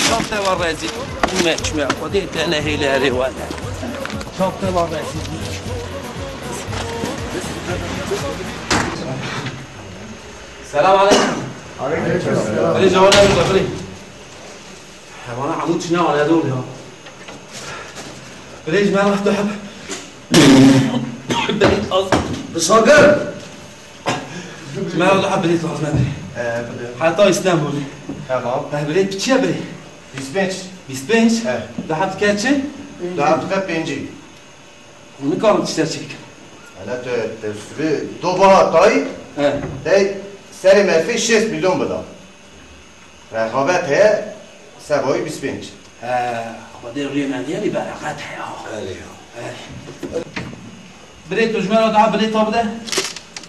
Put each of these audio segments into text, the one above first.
شافته ورزی مچ خودت نهیله ولا شافته ورزی سلام عليكم. عليكم السلام. خلي جوانا يلا خلي. وانا عمود شنو على هذول ها. ليش ما راح تحب؟ بديت أصلا بصقر. ما راح تحب بديت أصلا بدي. حتى اسطنبول. تمام. بديت بتشي بدي. 25. ده حد كاتشي؟ ده بنجي. ونكرم تشتريك. أنا تسوي دوبها طيب. ده سری مرفی 6 میلیون بده. رقابت هست سوای 25. خدا روی مندیلی برکت هست. برای تجمع را برای تا بده؟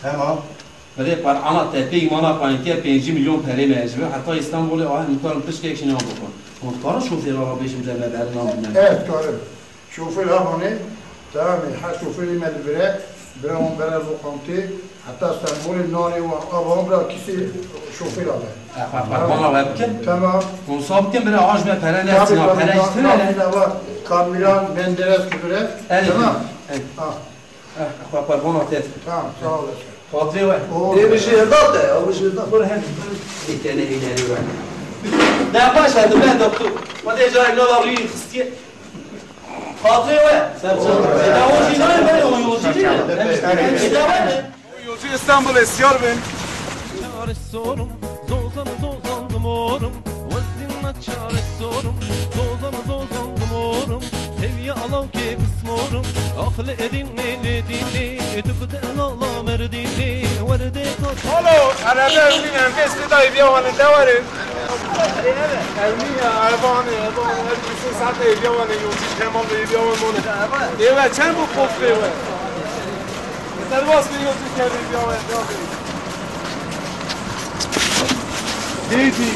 تمام. برای پر آن تپی مانا پایینتی 5 میلیون پری مجبور حتی استانبول آه میکارم پشت که نام بکن. مطمئن شوفیر را بیشتر زنده در نام بنام. کارم. شوفیر هامونه تمامی حتی شوفیری مدبره برام برای لوکانتی حتی استانبول نانی و آبام برای کسی شوفیر آله. فرمان را بکن. تمام. منصاب کن برای آج به پره نستی ما پره استنه. کامیلان مندرس کبره. تمام. فرمان را تیت. تمام. سلام. خاطری و. یه بشه داده. آب بشه داده. برو هم. ایتنه ایتنه و. نه باش هدو نه دکتر. ما دیجای نو روی خستیه. خاطری و. ادامه جنای بله و یوزی ادامه. یوزی استانبول اسیار بین. Sorum, zozan morum, vazimna çare sorum, zozan morum, seviye alav ki bismorum, aklı edin ne dini, tübde Allah merdini, verde kot. Alo, arada evliyim, fesli dayı bir yavanı devarin. Evliyim, arabanı, her bütün saatte ev yavanı, yolcu kemal ev yavanı onu. Evet, çen bu kof ev. Servas bir yolcu kemal ev yavanı. Neydi?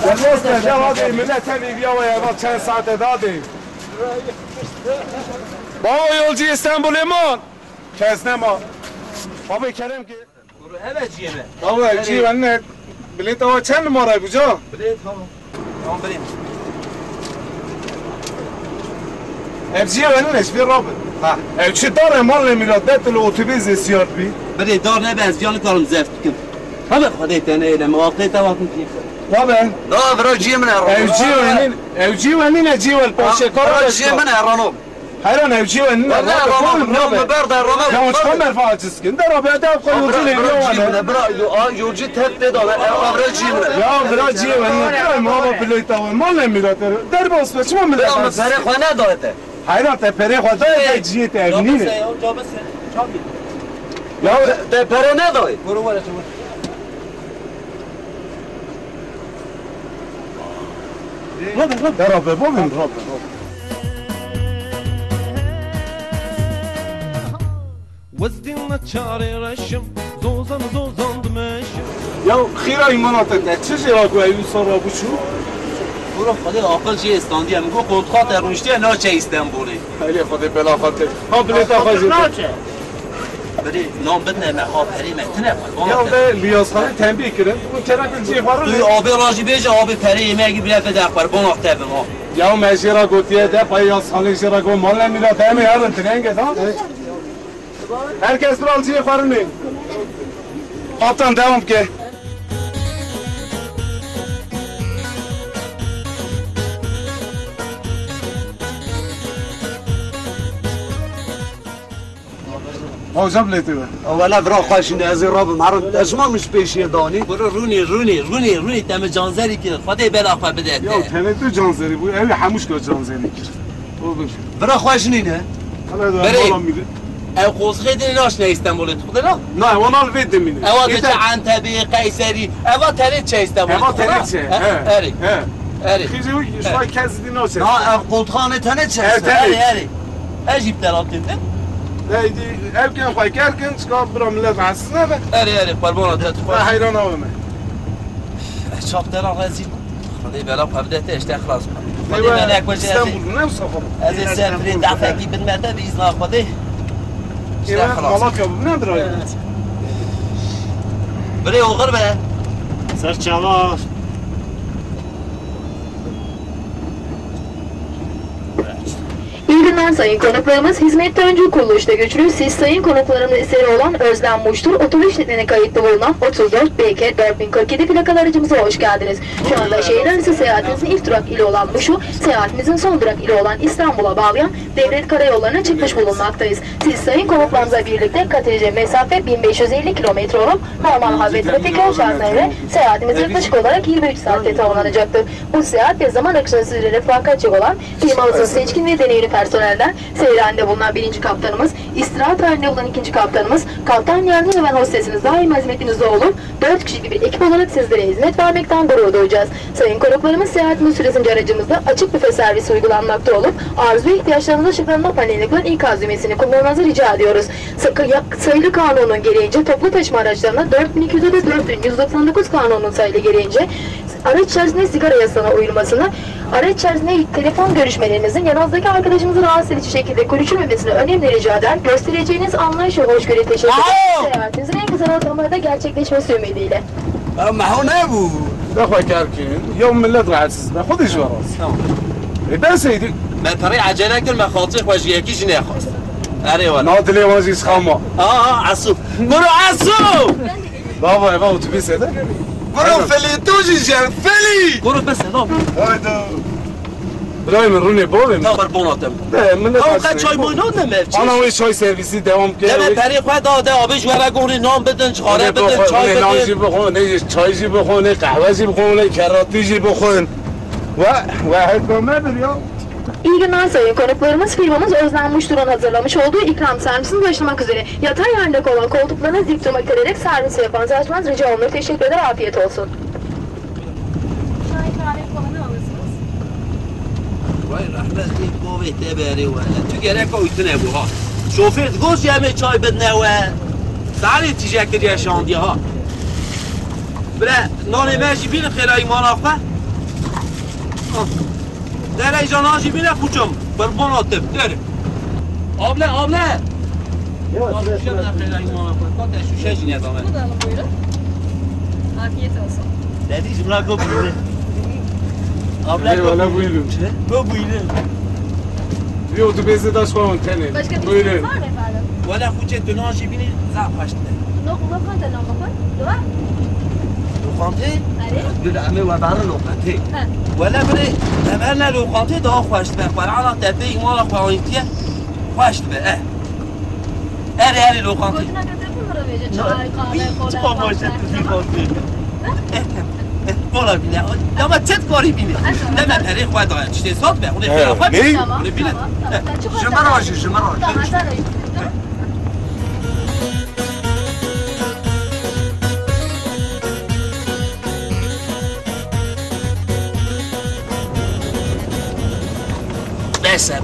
Servas ne cevabı, milletten ev yavanı, bak çen saatte dadı. Baba yolcu İstanbul eman. Kesne ma. Baba kerem ki. Evet yeme. Baba civanne. Bilet ama çen numara bu ca? Bilet tamam. Tamam bileyim. Ev civanne ne bir Robin. Ha. Ev çitar emal miladet lo otobüs esiyor bi. Bilet dar ne benz yanı karım zeftikim. Hadi hadi tane eyle mevaqte tavakın ki. Baba. Da bro cimne Ev civanne ne civan paşa kara cimne rano. Hayran ev civanne. والله رمضان برد رمضان. Ya uç kamer façız ki. Der abi adam koyucu ne cimne bro yolcu tep de da bro cimne. Ya bro civanne. Mama bilet tamam. Mal milat. Der bas beçma Ya milat. mesele khana dağıtı. Hayran te pere khada ciyet evnine. Ya te pere ne dağıtı? Buru var Der abi bu benim Rabbi. Vazdinna çare raşım, zozan dmeşim. Ya khira imanata ne çeşe bu evi sonra bu şu? Buru hadi akıl şey İstanbul'ya mı ko kontrat ermişti ne çe İstanbul'u. Hayır hadi bela fatır. Ha bilet afazı. Biri nam bedne me ha peri metne. Ya be liyazhanı tembih kirin. Bu kerakilci var. Duy abi raji beje abi peri yemeği gibi bile feda var bon aktabım ha. Ya mecira gotiye de payazhanı jira go malle milat hem yarın trenge tamam. Herkes bir alçıya farını. Kaptan devam ki. Hocam bileti ver. ولا برا خواهشین از راب مرد اسما مش پیشی دانی. Buru runi teme canzeri ki hadi bela fa bede. Ya tenetü canzeri bu evi hamuş ko canzeri kir. Olur. برا خواهشین نه. Hala da Bere. falan mıydı? Ev kozgedin naş ne İstanbul'u tutdela? Ne ona verdim mini. Eva de Antabi, Kayseri, eva terit çe İstanbul'u. Eva terit. Eri. Eri. Khizi şvay kezdi noçe. نه قلتخانه تنه چه؟ Eri. Ejip teraptinde. Neydi? Evken fay kerken çıkar bura millet hassına be. Eri parbona Ben tatfa. hayran olma. Çok tera rezil. Hadi bela fa bede işte خلاص. Hadi Eyvah. melek başı. İstanbul'da ne safar? Az sefri dafaki bilmede biz nafadi. İşte Evet, خلاص. Malatya bu nedir ayı? Bire oğur be. Serçavar. İyi günler sayın konuklarımız. Hizmette öncü kuruluşta güçlü. Siz sayın konuklarımın eseri olan Özlem Muştur. Otobüs şeklinde kayıtlı bulunan 34 BK 4047 plakalı aracımıza hoş geldiniz. Şu anda şehir arası seyahatimizin ilk durak ili olan Muş'u, seyahatimizin son durak ili olan İstanbul'a bağlayan devlet karayollarına çıkmış bulunmaktayız. Siz sayın konuklarımızla birlikte kat edeceği mesafe 1550 kilometre olup normal hava ve trafik yol şartlarıyla seyahatimiz yaklaşık olarak 23 saatte tamamlanacaktır. Bu seyahat ve zaman akışını sizlere refakatçi olan firmamızın seçkin ve deneyimli personelden seyrende bulunan 1. kaptanımız, istirahat halinde bulunan 2. kaptanımız, kaptan yardımcı ve hostesiniz daima hizmetinizde olup 4 kişilik bir ekip olarak sizlere hizmet vermekten gurur duyacağız. Sayın konuklarımız seyahatimiz süresince aracımızda açık büfe servisi uygulanmakta olup arzu ve ihtiyaçlarınızı ışıklanma paneline yapılan ikaz düğmesini kullanmanızı rica ediyoruz. Sayılı kanunun gereğince toplu taşıma araçlarına 4200 ve 4199 kanunun sayılı gereğince araç içerisinde sigara yasağına uyulmasını, araç içerisinde telefon görüşmelerinizin yanınızdaki arkadaşımızı rahatsız edici şekilde görüşülmemesini önemli rica eder. Göstereceğiniz anlayış ve hoşgörü teşekkür ederim. Seyahatinizin en kısa ortamlarda gerçekleşmesi ümidiyle. ما هو نابو اخوي كاركين يوم من لا تقعد تسمع خذ جواز اذا سيدي من طريق عجله كل ما خاطر وجهي كي جني خاص اري ولا ناض لي واجي سخامه عصو برو عصو بابا يا بابا تبي سيدا برو فلي توجي جان فلي برو بس لا هيدا براي من روني بولم لا بربوناتم لا من لا او قد چای ماینات نمفچ انا وي شوي سيرفيسي دوام نه كده طریق خود داده آبش ورا گوری نام بدن چاره بدن چای نانجی بدن بخونه چایجی بخونه قهوه‌جی بخونه کراطیجی بخون و واحد ما بريو İyi günler sayın konuklarımız. Firmamız Özlem Muştur'un hazırlamış olduğu ikram servisini başlamak üzere. Yatay yerinde olan koltuklarına dik durmak üzere servis yapan açmanız rica olunur. Teşekkür eder. Afiyet olsun. Çay kahve falan alırsınız. وای رحمت این قوی تبری و تو گره که ایتونه بو ها شوفر گوش یمه چای بدنه و سالی تیجکر یا شاندی ها بله نانی ماشی بین خیلی ایمان آخه در ایجان آجی بینه خوچم بربان آتب داره آبله آبله شوشم نه خیلی ایمان آخه تا شوشه جی نظامه Buyurun. Afiyet olsun. دیدیش مرا گو بویره لا ولا بويلم گو بویره يو تبيزي داش كون تاني Başka bir بويلم isteğiniz var mı efendim? ولا خوچه دناشی بینی زن پشته Lokanta ne bakın? Dua. لوخانته Hadi. دل امه و برای لوخانته Ha. ولا بري تمرنا لوخانته دا خوشت به قرعه تبي مال خوانتيه خوشت به اري لوخانته Koyuna kadar bunlara vereceğiz. Çay, kahve, kola, باشه pasta. تو بالا بینه اما چت کاری بینه نه من طریق خود دارم چه صد به اون خلافت نی؟ Tamam. بینه Tamam. Çok جمراجي جمراجي Tamam. Sen de.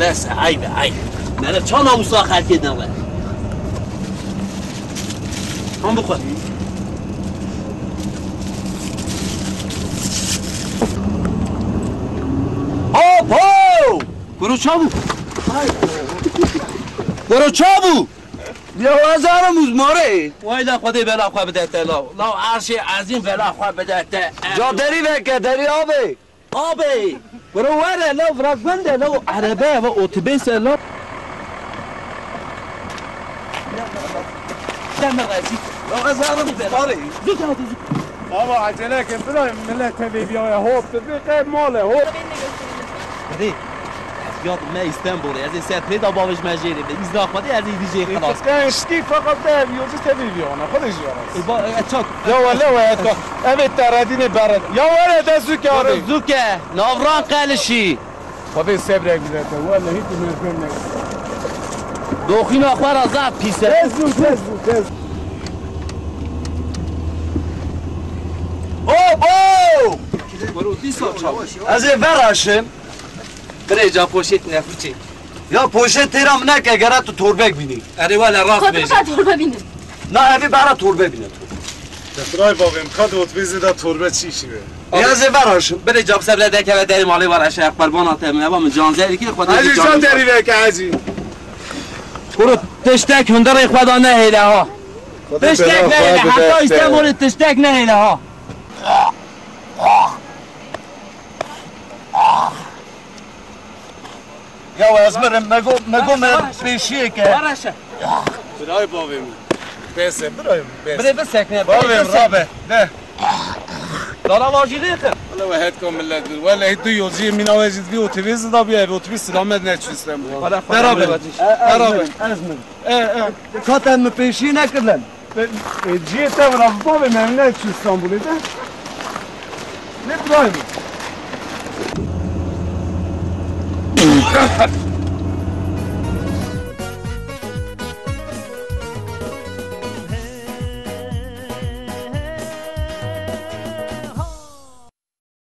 بس عیب من چه ناموسا خرج کردم هم بخور هاپو برو چابو برو چابو يا وزارة مزماري وای لا خدای بلا خواه بده لا عرش عظیم بلا خواه بده جا داري بك داري آبي آبی برو وره لا فرقبنده لا عربه و اتوبیس لا دم رزی يا وزارة مزماري بابا عجلك براي من لا تبي بيا هوب تبي غير ماله هوب هدی یاد من استانبول از این سفری دا بابش مجیری به ایزنا خودی از این دیجی خلاص كان شتي فقط ده يوجد تبي بيا انا خذ جواز با چاک لا ولا وياك ابي تردين برد يا ولد الزكار زوکه ناوران قلشی خذ سبرك بذاته ولا هيك من فين دوخین آخوار از پیسه تزو أوه برو دی سال چاوش أزي فراشم بره جا پوشیت نفوچی يا بوشة تيرا منك أجرات توربك بيني اره ولا راست Kodunu بیجه torba binin. نا أبي برا توربة بيني براي بابا امكاد وتبيزي ده تربه چی شده يا أزي فراشم بره جاب سبله ده که داری مالی ورش اقبال بانات من من جان زری که خود عزیز جان داری بك عزیز برو تشتک هندر خدا نه هیله ها تشتک نه هیله حتی استانبول تشتک نه هیله ها یا ازمرم مگو من پیشیه که برشه برای باویم بسه برای بره بسکنه باویم رابه ده دارا واجیده کن ولی واحد کن ملت بیر ولی هیدو یوزی مینا وزید بی اتوبیس دا بیای اتوبیس سلامت نچوستم برابر برابر ازمرم کاتم پیشی نکردن جیت برا باویم من نچوستم بولیده نه برایم